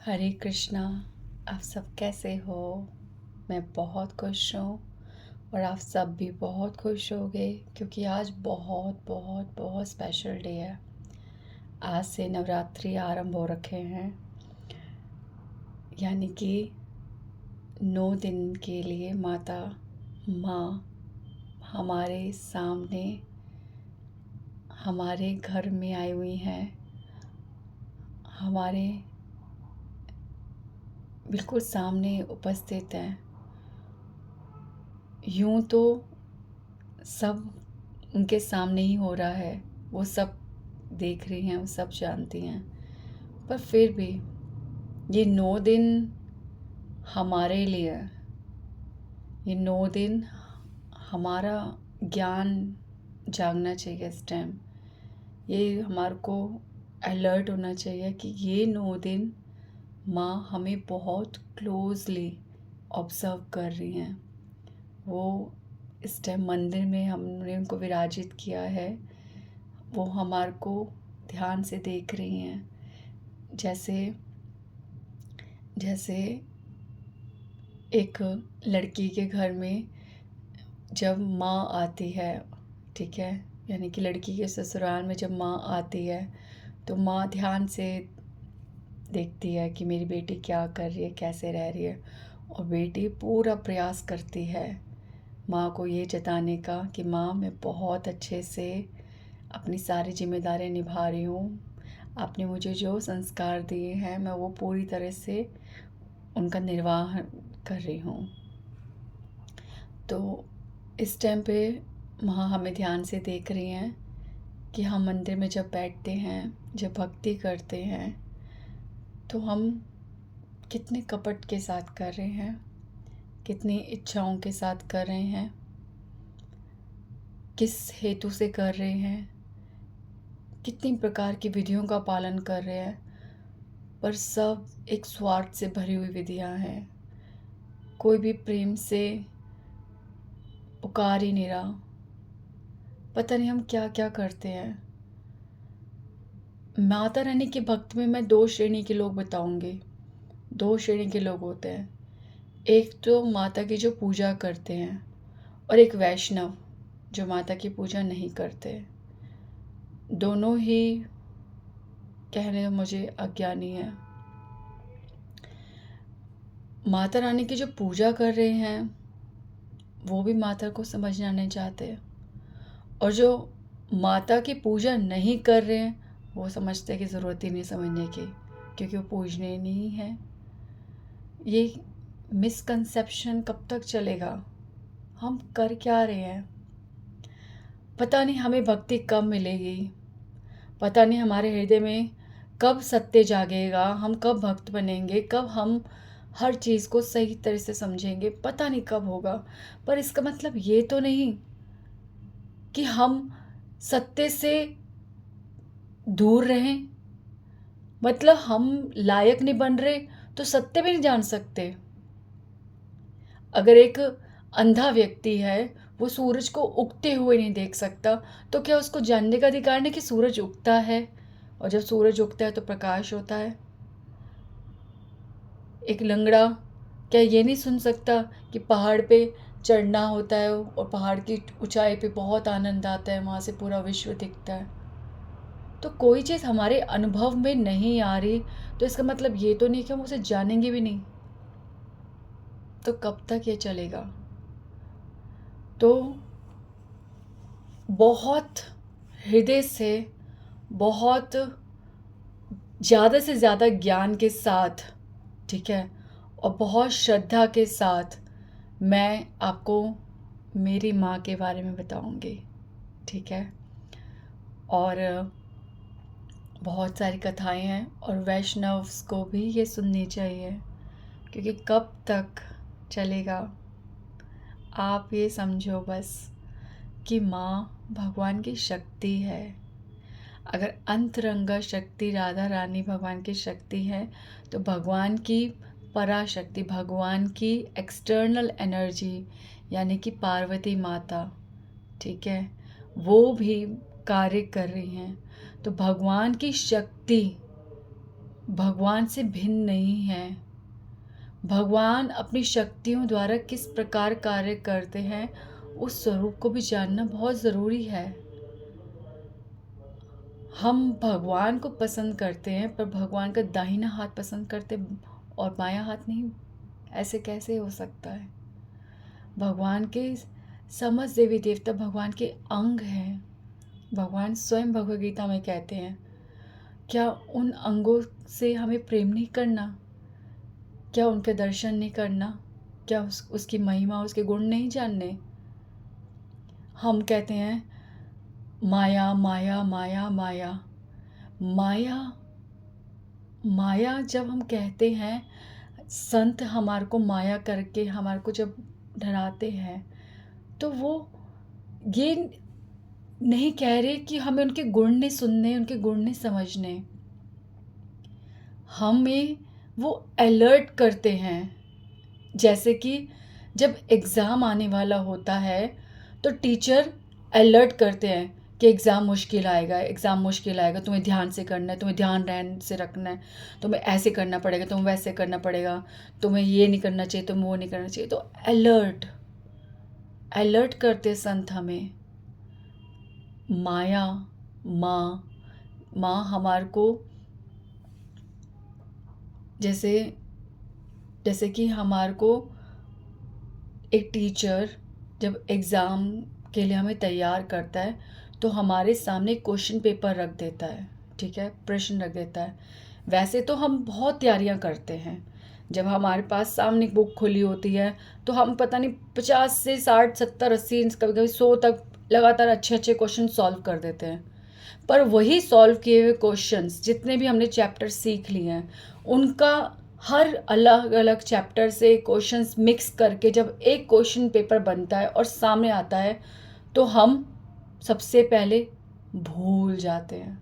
हरे कृष्णा। आप सब कैसे हो? मैं बहुत खुश हूँ और आप सब भी बहुत खुश होंगे क्योंकि आज बहुत बहुत बहुत स्पेशल डे है। आज से नवरात्रि आरंभ हो रखे हैं, यानी कि 9 दिन के लिए माता माँ हमारे सामने हमारे घर में आई हुई हैं, हमारे बिल्कुल सामने उपस्थित हैं। यूं तो सब उनके सामने ही हो रहा है, वो सब देख रही हैं, वो सब जानती हैं, पर फिर भी ये 9 दिन हमारे लिए, ये 9 दिन हमारा ज्ञान जागना चाहिए। इस टाइम ये हमारे को अलर्ट होना चाहिए कि ये 9 दिन माँ हमें बहुत क्लोजली ऑब्ज़र्व कर रही हैं। वो इस टाइम मंदिर में हमने उनको विराजित किया है, वो हमारे को ध्यान से देख रही हैं। जैसे जैसे एक लड़की के घर में जब माँ आती है, ठीक है, यानी कि लड़की के ससुराल में जब माँ आती है तो माँ ध्यान से देखती है कि मेरी बेटी क्या कर रही है, कैसे रह रही है, और बेटी पूरा प्रयास करती है माँ को ये जताने का कि माँ मैं बहुत अच्छे से अपनी सारी जिम्मेदारियाँ निभा रही हूँ, आपने मुझे जो संस्कार दिए हैं मैं वो पूरी तरह से उनका निर्वाह कर रही हूँ। तो इस टाइम पे माँ हमें ध्यान से देख रही हैं कि हम मंदिर में जब बैठते हैं, जब भक्ति करते हैं, तो हम कितने कपट के साथ कर रहे हैं, कितनी इच्छाओं के साथ कर रहे हैं, किस हेतु से कर रहे हैं, कितनी प्रकार की विधियों का पालन कर रहे हैं, पर सब एक स्वार्थ से भरी हुई विधियां हैं। कोई भी प्रेम से पुकार ही नहीं रहा। पता नहीं हम क्या क्या करते हैं। माता रानी के भक्त में मैं 2 श्रेणी के लोग बताऊंगी। 2 श्रेणी के लोग होते हैं। एक तो माता की जो पूजा करते हैं, और एक वैष्णव जो माता की पूजा नहीं करते। दोनों ही कहने में मुझे अज्ञानी है। माता रानी की जो पूजा कर रहे हैं वो भी माता को समझना नहीं चाहते, और जो माता की पूजा नहीं कर रहे हैं वो समझते कि ज़रूरत ही नहीं समझने की, क्योंकि वो पूजने नहीं है। ये मिसकंसेप्शन कब तक चलेगा? हम कर क्या रहे हैं? पता नहीं हमें भक्ति कब मिलेगी, पता नहीं हमारे हृदय में कब सत्य जागेगा, हम कब भक्त बनेंगे, कब हम हर चीज़ को सही तरह से समझेंगे, पता नहीं कब होगा। पर इसका मतलब ये तो नहीं कि हम सत्य से दूर रहें। मतलब हम लायक नहीं बन रहे तो सत्य भी नहीं जान सकते। अगर एक अंधा व्यक्ति है, वो सूरज को उगते हुए नहीं देख सकता, तो क्या उसको जानने का अधिकार नहीं कि सूरज उगता है, और जब सूरज उगता है तो प्रकाश होता है? एक लंगड़ा क्या ये नहीं सुन सकता कि पहाड़ पे चढ़ना होता है और पहाड़ की ऊंचाई पे बहुत आनंद आता है, वहाँ से पूरा विश्व दिखता है? तो कोई चीज़ हमारे अनुभव में नहीं आ रही तो इसका मतलब ये तो नहीं कि हम उसे जानेंगे भी नहीं। तो कब तक ये चलेगा? तो बहुत हृदय से, बहुत ज़्यादा से ज़्यादा ज्ञान के साथ, ठीक है, और बहुत श्रद्धा के साथ मैं आपको मेरी माँ के बारे में बताऊंगी, ठीक है। और बहुत सारी कथाएं हैं और वैष्णव्स को भी ये सुननी चाहिए, क्योंकि कब तक चलेगा? आप ये समझो बस कि माँ भगवान की शक्ति है। अगर अंतरंगा शक्ति राधा रानी भगवान की शक्ति है, तो भगवान की पराशक्ति, भगवान की एक्सटर्नल एनर्जी यानी कि पार्वती माता, ठीक है, वो भी कार्य कर रही हैं। तो भगवान की शक्ति भगवान से भिन्न नहीं है। भगवान अपनी शक्तियों द्वारा किस प्रकार कार्य करते हैं, उस स्वरूप को भी जानना बहुत ज़रूरी है। हम भगवान को पसंद करते हैं पर भगवान का दाहिना हाथ पसंद करते और बायां हाथ नहीं, ऐसे कैसे हो सकता है? भगवान के समस्त देवी देवता भगवान के अंग हैं। भगवान स्वयं भगवद गीता में कहते हैं, क्या उन अंगों से हमें प्रेम नहीं करना? क्या उनके दर्शन नहीं करना? क्या उसकी महिमा, उसके गुण नहीं जानने? हम कहते हैं माया माया माया माया माया माया। जब हम कहते हैं, संत हमारे को माया करके हमारे को जब डराते हैं, तो वो ये नहीं कह रहे कि हमें उनके गुण नहीं सुनने, उनके गुण नहीं समझने। हमें वो अलर्ट करते हैं। जैसे कि जब एग्ज़ाम आने वाला होता है तो टीचर अलर्ट करते हैं कि एग्ज़ाम मुश्किल आएगा, एग्ज़ाम मुश्किल आएगा, तुम्हें ध्यान से करना है, तुम्हें ध्यान रहन से रखना है, तुम्हें ऐसे करना पड़ेगा, तुम्हें वैसे करना पड़ेगा, तुम्हें ये नहीं करना चाहिए, तुम्हें वो नहीं करना चाहिए। तो अलर्ट अलर्ट करते संत हमें। माया माँ माँ हमारे को जैसे जैसे कि हमारे को एक टीचर जब एग्ज़ाम के लिए हमें तैयार करता है तो हमारे सामने क्वेश्चन पेपर रख देता है, ठीक है, प्रश्न रख देता है। वैसे तो हम बहुत तैयारियां करते हैं। जब हमारे पास सामने बुक खुली होती है तो हम पता नहीं 50 से 60 70 80 कभी कभी 100 तक लगातार अच्छे अच्छे क्वेश्चन सॉल्व कर देते हैं। पर वही सॉल्व किए हुए क्वेश्चंस जितने भी हमने चैप्टर सीख लिए हैं, उनका हर अलग अलग चैप्टर से क्वेश्चंस मिक्स करके जब एक क्वेश्चन पेपर बनता है और सामने आता है, तो हम सबसे पहले भूल जाते हैं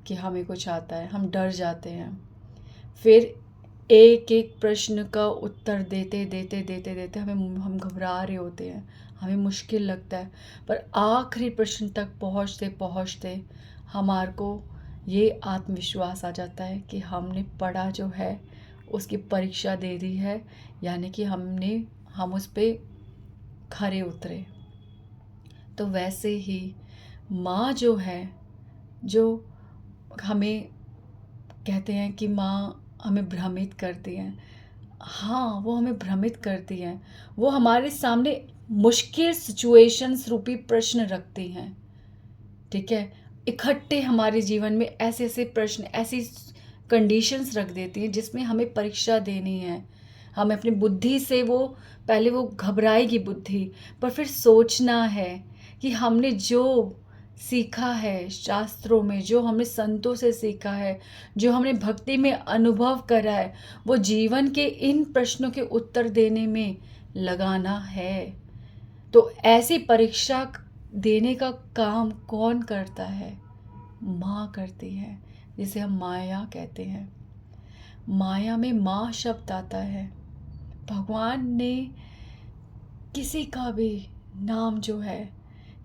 कि हमें कुछ आता है, हम डर जाते हैं। फिर एक एक प्रश्न का उत्तर देते देते देते देते हम घबरा रहे होते हैं, हमें मुश्किल लगता है। पर आखिरी प्रश्न तक पहुँचते पहुँचते हमारे को ये आत्मविश्वास आ जाता है कि हमने पढ़ा जो है उसकी परीक्षा दे दी है, यानी कि हम उस पे खरे उतरे। तो वैसे ही माँ जो है, जो हमें कहते हैं कि माँ हमें भ्रमित करती हैं। हाँ, वो हमें भ्रमित करती हैं। वो हमारे सामने मुश्किल सिचुएशंस रूपी प्रश्न रखती हैं, ठीक है। इकट्ठे हमारे जीवन में ऐसे ऐसे प्रश्न, ऐसी कंडीशंस रख देती हैं जिसमें हमें परीक्षा देनी है। हमें अपनी बुद्धि से पहले वो घबराएगी बुद्धि, पर फिर सोचना है कि हमने जो सीखा है शास्त्रों में, जो हमने संतों से सीखा है, जो हमने भक्ति में अनुभव करा है, वो जीवन के इन प्रश्नों के उत्तर देने में लगाना है। तो ऐसी परीक्षा देने का काम कौन करता है? माँ करती है, जिसे हम माया कहते हैं। माया में माँ शब्द आता है। भगवान ने किसी का भी नाम जो है,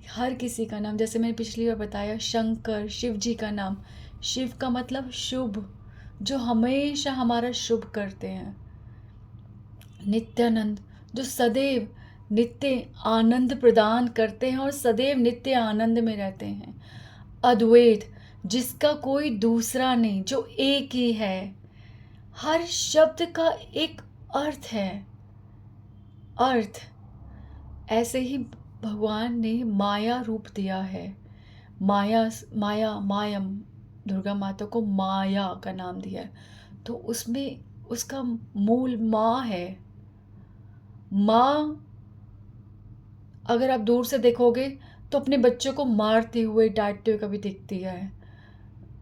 हर किसी का नाम, जैसे मैंने पिछली बार बताया, शंकर, शिव जी का नाम। शिव का मतलब शुभ, जो हमेशा हमारा शुभ करते हैं। नित्यानंद, जो सदैव नित्य आनंद प्रदान करते हैं और सदैव नित्य आनंद में रहते हैं। अद्वैत, जिसका कोई दूसरा नहीं, जो एक ही है। हर शब्द का एक अर्थ है, अर्थ। ऐसे ही भगवान ने माया रूप दिया है। माया माया मायम, दुर्गा माता को माया का नाम दिया है। तो उसमें उसका मूल माँ है। माँ, अगर आप दूर से देखोगे तो अपने बच्चों को मारते हुए, डांटते हुए कभी दिखती है।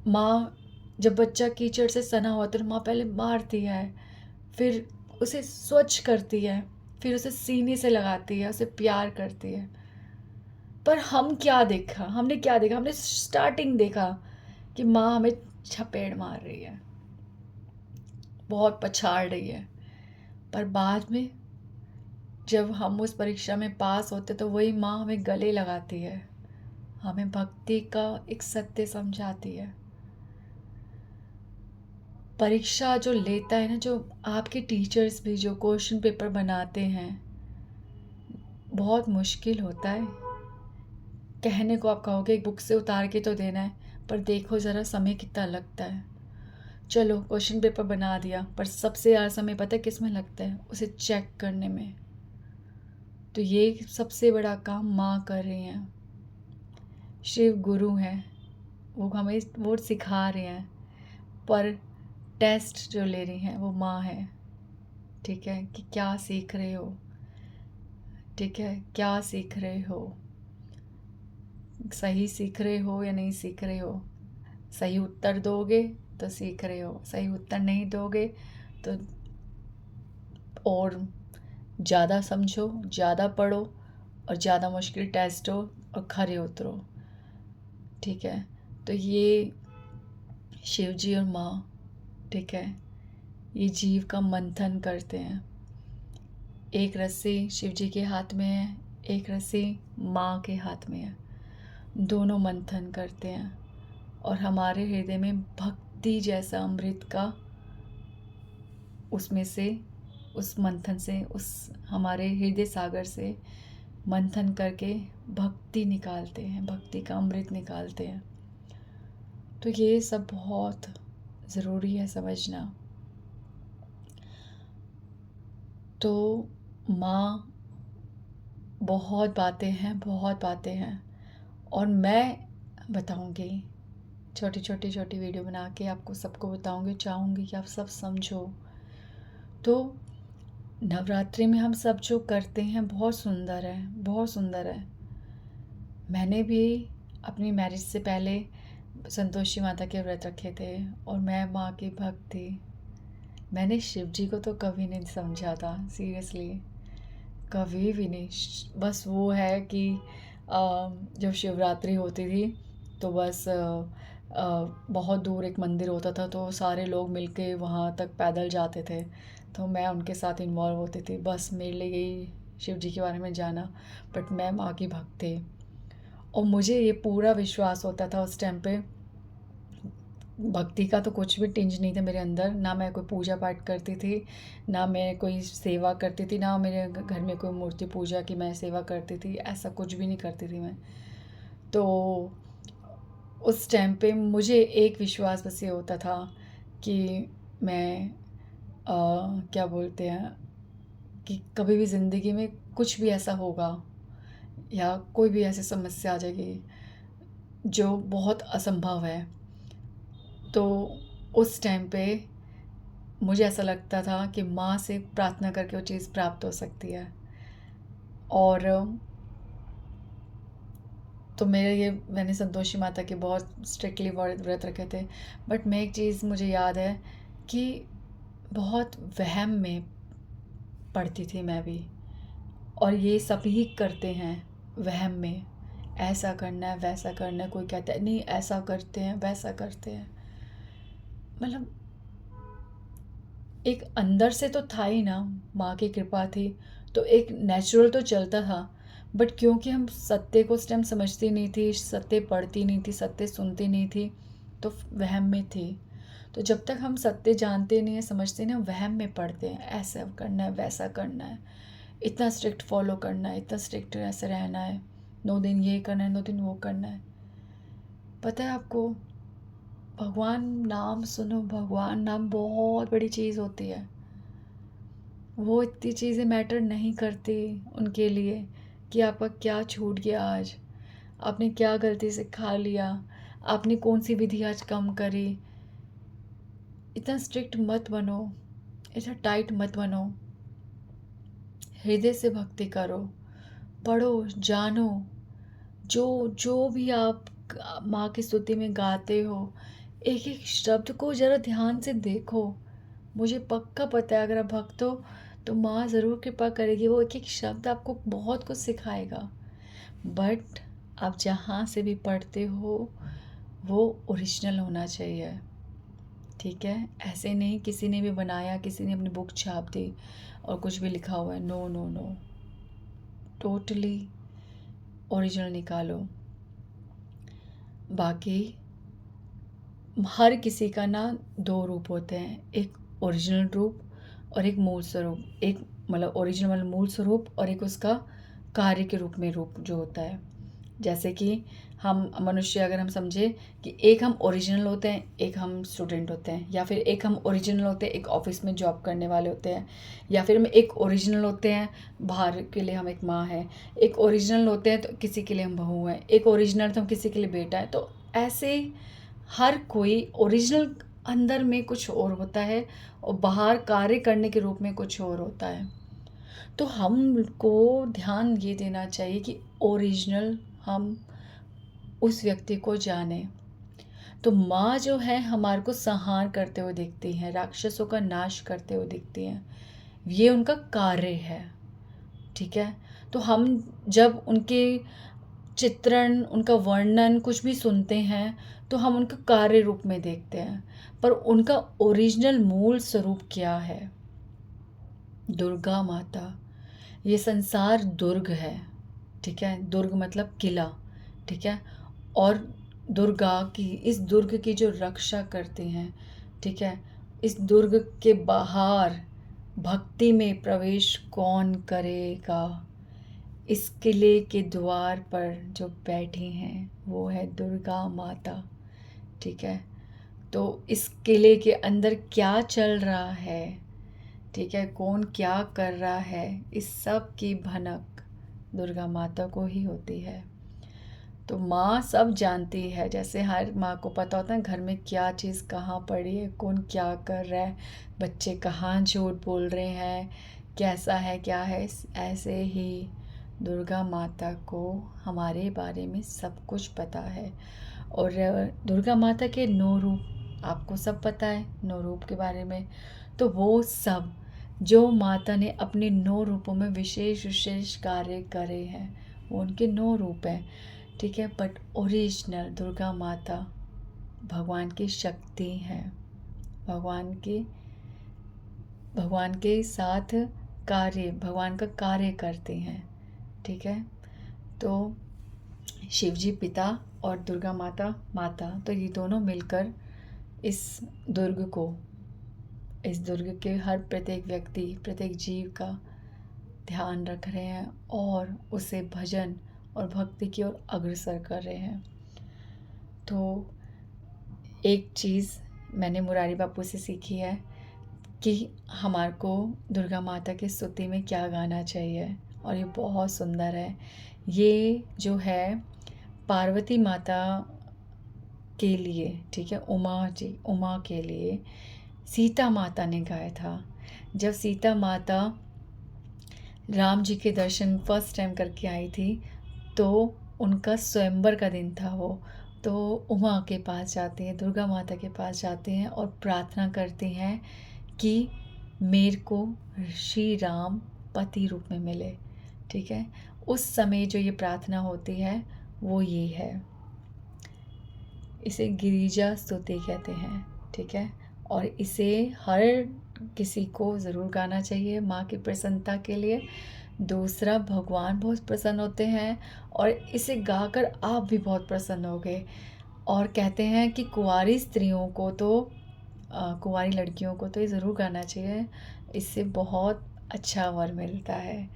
माँ, जब बच्चा कीचड़ से सना हुआ तो माँ पहले मारती है, फिर उसे स्वच्छ करती है, फिर उसे सीने से लगाती है, उसे प्यार करती है। पर हमने क्या देखा? हमने स्टार्टिंग देखा कि माँ हमें छपेड़ मार रही है, बहुत पछाड़ रही है। पर बाद में जब हम उस परीक्षा में पास होते तो वही माँ हमें गले लगाती है, हमें भक्ति का एक सत्य समझाती है। परीक्षा जो लेता है ना, जो आपके टीचर्स भी जो क्वेश्चन पेपर बनाते हैं, बहुत मुश्किल होता है। कहने को आप कहोगे एक बुक से उतार के तो देना है, पर देखो ज़रा समय कितना लगता है। चलो क्वेश्चन पेपर बना दिया, पर सबसे ज़्यादा समय पता है किस में लगता है? उसे चेक करने में। तो ये सबसे बड़ा काम माँ कर रही हैं। शिव गुरु हैं, वो हमें वो सिखा रहे हैं, पर टेस्ट जो ले रही हैं वो माँ है। ठीक है, कि क्या सीख रहे हो, ठीक है, क्या सीख रहे हो, सही सीख रहे हो या नहीं सीख रहे हो। सही उत्तर दोगे तो सीख रहे हो, सही उत्तर नहीं दोगे तो और ज़्यादा समझो, ज़्यादा पढ़ो और ज़्यादा मुश्किल टेस्ट हो और खरे उतरो। ठीक है, तो ये शिव जी और माँ, ठीक है, ये जीव का मंथन करते हैं। एक रस्सी शिव जी के हाथ में है, एक रस्सी माँ के हाथ में है। दोनों मंथन करते हैं और हमारे हृदय में भक्ति जैसा अमृत का उसमें से, उस मंथन से, उस हमारे हृदय सागर से मंथन करके भक्ति निकालते हैं, भक्ति का अमृत निकालते हैं। तो ये सब बहुत ज़रूरी है समझना। तो माँ बहुत बातें हैं, बहुत बातें हैं, और मैं बताऊंगी, छोटी वीडियो बना के आपको सबको बताऊंगी, चाहूँगी कि आप सब समझो। तो नवरात्रि में हम सब जो करते हैं बहुत सुंदर है, बहुत सुंदर है। मैंने भी अपनी मैरिज से पहले संतोषी माता के व्रत रखे थे और मैं माँ की भक्त थी। मैंने शिव जी को तो कभी नहीं समझा था, सीरियसली कभी भी नहीं। बस वो है कि जब शिवरात्रि होती थी तो बस बहुत दूर एक मंदिर होता था, तो सारे लोग मिलके वहाँ तक पैदल जाते थे, तो मैं उनके साथ इन्वॉल्व होती थी। बस मेरे लिए यही शिव जी के बारे में जाना। बट मैं माँ की भक्त थी और मुझे ये पूरा विश्वास होता था उस टाइम पे। भक्ति का तो कुछ भी टिंज नहीं था मेरे अंदर, ना मैं कोई पूजा पाठ करती थी, ना मैं कोई सेवा करती थी, ना मेरे घर में कोई मूर्ति पूजा की मैं सेवा करती थी, ऐसा कुछ भी नहीं करती थी मैं। तो उस टाइम पे मुझे एक विश्वास बस ये होता था कि मैं क्या बोलते हैं कि कभी भी ज़िंदगी में कुछ भी ऐसा होगा या कोई भी ऐसी समस्या आ जाएगी जो बहुत असंभव है, तो उस टाइम पे मुझे ऐसा लगता था कि माँ से प्रार्थना करके वो चीज़ प्राप्त हो सकती है। और तो मेरे ये मैंने संतोषी माता के बहुत स्ट्रिक्टली व्रत रखे थे। बट मैं एक चीज़ मुझे याद है कि बहुत वहम में पढ़ती थी मैं भी, और ये सभी करते हैं वहम में, ऐसा करना है वैसा करना है। कोई कहता है नहीं ऐसा करते हैं वैसा करते हैं, मतलब एक अंदर से तो था ही ना, माँ की कृपा थी तो एक नेचुरल तो चलता था। बट क्योंकि हम सत्य को उस टाइम समझती नहीं थी, सत्य पढ़ती नहीं थी, सत्य सुनती नहीं थी, तो वहम में थी। तो जब तक हम सत्य जानते नहीं है, समझते नहीं, हम वहम में पढ़ते हैं, ऐसा करना है वैसा करना है, इतना स्ट्रिक्ट फॉलो करना है, इतना स्ट्रिक्ट ऐसे रहना है, 9 दिन ये करना है 9 दिन वो करना है। पता है आपको, भगवान नाम सुनो, भगवान नाम बहुत बड़ी चीज़ होती है। वो इतनी चीज़ें मैटर नहीं करती उनके लिए कि आपका क्या छूट गया आज, आपने क्या गलती से खा लिया, आपने कौन सी विधि आज कम करी। इतना स्ट्रिक्ट मत बनो, इतना टाइट मत बनो, हृदय से भक्ति करो, पढ़ो, जानो। जो जो भी आप माँ की स्तुति में गाते हो, एक एक शब्द को ज़रा ध्यान से देखो। मुझे पक्का पता है अगर आप भक्त हो तो माँ ज़रूर कृपा करेगी, वो एक एक शब्द आपको बहुत कुछ सिखाएगा। बट आप जहाँ से भी पढ़ते हो वो ओरिजिनल होना चाहिए, ठीक है? ऐसे नहीं किसी ने भी बनाया, किसी ने अपनी बुक छाप दी और कुछ भी लिखा हुआ है, no no no, totally original निकालो। बाकी हर किसी का ना दो रूप होते हैं, एक ओरिजिनल रूप और एक मूल स्वरूप। एक मतलब ओरिजिनल मतलब मूल स्वरूप, और एक उसका कार्य के रूप में रूप जो होता है। जैसे कि हम मनुष्य अगर हम समझे कि एक हम ओरिजिनल होते हैं, एक हम स्टूडेंट होते हैं, या फिर एक हम ओरिजिनल होते हैं, एक ऑफिस में जॉब करने वाले होते हैं, या फिर हम एक ओरिजिनल होते हैं, बाहर के लिए हम एक माँ हैं, एक ओरिजिनल होते हैं तो किसी के लिए हम बहू हैं, एक ओरिजिनल तो हम किसी के लिए बेटा है। तो ऐसे हर कोई ओरिजिनल अंदर में कुछ और होता है और बाहर कार्य करने के रूप में कुछ और होता है। तो हमको ध्यान ये देना चाहिए कि ओरिजिनल हम उस व्यक्ति को जाने। तो माँ जो है हमारे को संहार करते हुए दिखती हैं, राक्षसों का नाश करते हुए दिखती हैं, ये उनका कार्य है। ठीक है। तो हम जब उनके चित्रण, उनका वर्णन कुछ भी सुनते हैं तो हम उनका कार्य रूप में देखते हैं, पर उनका ओरिजिनल मूल स्वरूप क्या है? दुर्गा माता। ये संसार दुर्ग है। ठीक है। दुर्ग मतलब किला। ठीक है। और दुर्गा की, इस दुर्ग की जो रक्षा करते हैं, ठीक है, इस दुर्ग के बाहर भक्ति में प्रवेश कौन करेगा? इस किले के द्वार पर जो बैठी हैं वो है दुर्गा माता। ठीक है। तो इस किले के अंदर क्या चल रहा है, ठीक है, कौन क्या कर रहा है, इस सब की भनक दुर्गा माता को ही होती है। तो माँ सब जानती है, जैसे हर माँ को पता होता है घर में क्या चीज़ कहाँ पड़ी है, कौन क्या कर रहा है, बच्चे कहाँ झूठ बोल रहे हैं, कैसा है क्या है, ऐसे ही दुर्गा माता को हमारे बारे में सब कुछ पता है। और दुर्गा माता के 9 रूप आपको सब पता है, 9 रूप के बारे में। तो वो सब जो माता ने अपने 9 रूपों में विशेष विशेष कार्य करे हैं वो उनके 9 रूप हैं। ठीक है। बट ओरिजिनल दुर्गा माता भगवान की शक्ति है, भगवान के साथ कार्य, भगवान का कार्य करते हैं। ठीक है। तो शिव जी पिता और दुर्गा माता माता, तो ये दोनों मिलकर इस दुर्ग को, इस दुर्ग के हर प्रत्येक व्यक्ति, प्रत्येक जीव का ध्यान रख रहे हैं और उसे भजन और भक्ति की ओर अग्रसर कर रहे हैं। तो एक चीज़ मैंने मुरारी बापू से सीखी है कि हमारे को दुर्गा माता की स्तुति में क्या गाना चाहिए, और ये बहुत सुंदर है। ये जो है पार्वती माता के लिए, ठीक है, उमा जी, उमा के लिए सीता माता ने गाया था। जब सीता माता राम जी के दर्शन फर्स्ट टाइम करके आई थी तो उनका स्वयंवर का दिन था वो। तो उमा के पास जाती हैं, दुर्गा माता के पास जाती हैं और प्रार्थना करती हैं कि मेरे को श्री राम पति रूप में मिले। ठीक है। उस समय जो ये प्रार्थना होती है वो ये है, इसे गिरिजा स्तुति कहते हैं। ठीक है। और इसे हर किसी को ज़रूर गाना चाहिए माँ की प्रसन्नता के लिए। दूसरा, भगवान बहुत प्रसन्न होते हैं और इसे गाकर आप भी बहुत प्रसन्न होगे। और कहते हैं कि कुंवारी स्त्रियों को तो कुंवारी लड़कियों को तो ये ज़रूर गाना चाहिए, इससे बहुत अच्छा वर मिलता है।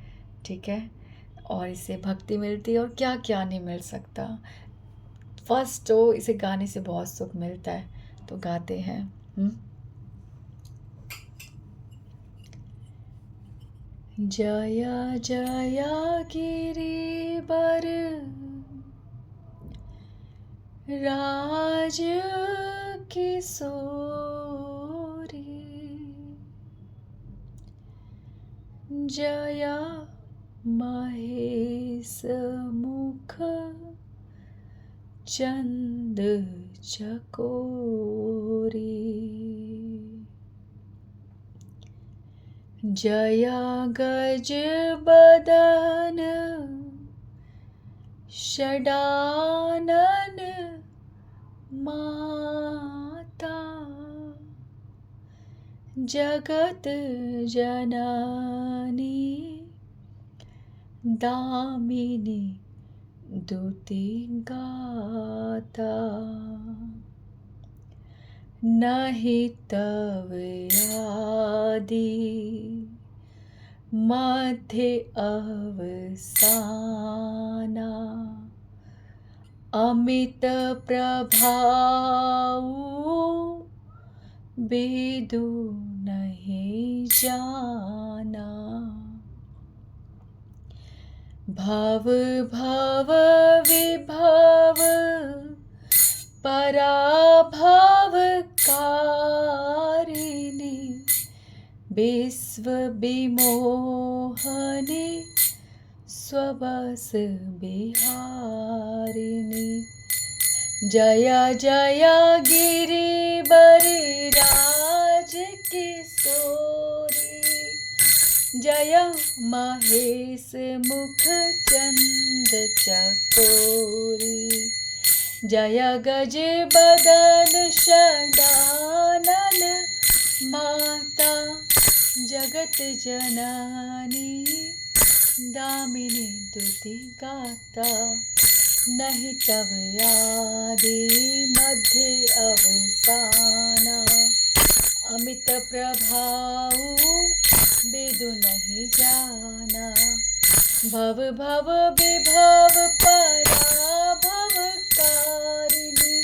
ठीक है। और इससे भक्ति मिलती है और क्या क्या नहीं मिल सकता। फर्स्ट तो इसे गाने से बहुत सुख मिलता है, तो गाते हैं। जया जया गिरिवर राज किशोरी, जया महेश मुख चंद चकोरी, जया गज बदन षडानन माता, जगत जननी दामिनी दुति गाता। नहीं तव आदि मध्य अवसाना, अमित प्रभाव बेदु नहीं जाना। भव भव विभव पराभव कारिणी, विश्व विमोहनी स्वबस बिहारिणी। जय जय गिरिवर राज किशोरी, जय महेश मुख चंद चकोरी। जय गज बदन षडानन माता, जगत जननी दामिनी दुति गाता। नहीं तव आदि मध्य अवसाना, अमित प्रभाव बेदु नहीं जाना। भव भव विभव पराभव कारिणी,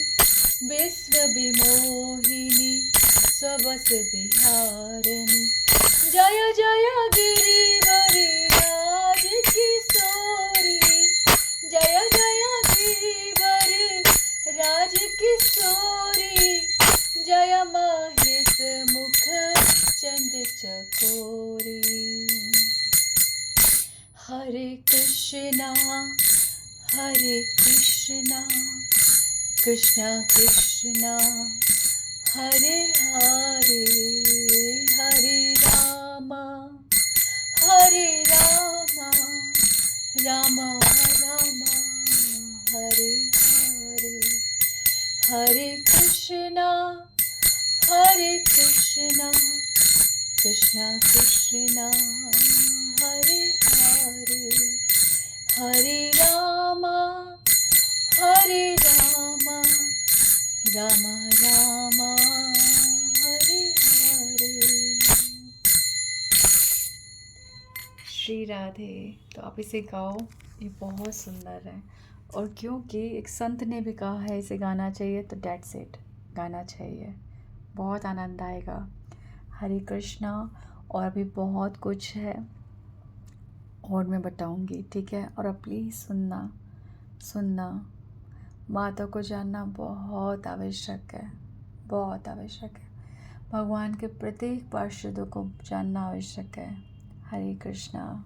विश्व विमोहिनी स्वबस बिहारिणी। जय जय गिरिवर राज किशोरी, जय जय गिरिवर राज किशोरी। जय महेश मुख चंद चकोरी। हरे कृष्णा कृष्णा कृष्णा हरे हरे, हरे राम राम राम हरे हरे। हरे कृष्णा कृष्णा कृष्णा हरे हरे, हरे राम राम राम हरे हरे। श्री राधे। तो आप इसे गाओ, ये बहुत सुंदर है। और क्योंकि एक संत ने भी कहा है इसे गाना चाहिए, तो डेट्स इट, गाना चाहिए, बहुत आनंद आएगा। हरे कृष्णा। और भी बहुत कुछ है और मैं बताऊंगी, ठीक है। और अब प्लीज़ सुनना, माता को जानना बहुत आवश्यक है, बहुत आवश्यक है। भगवान के प्रत्येक पार्षदों को जानना आवश्यक है। हरे कृष्णा।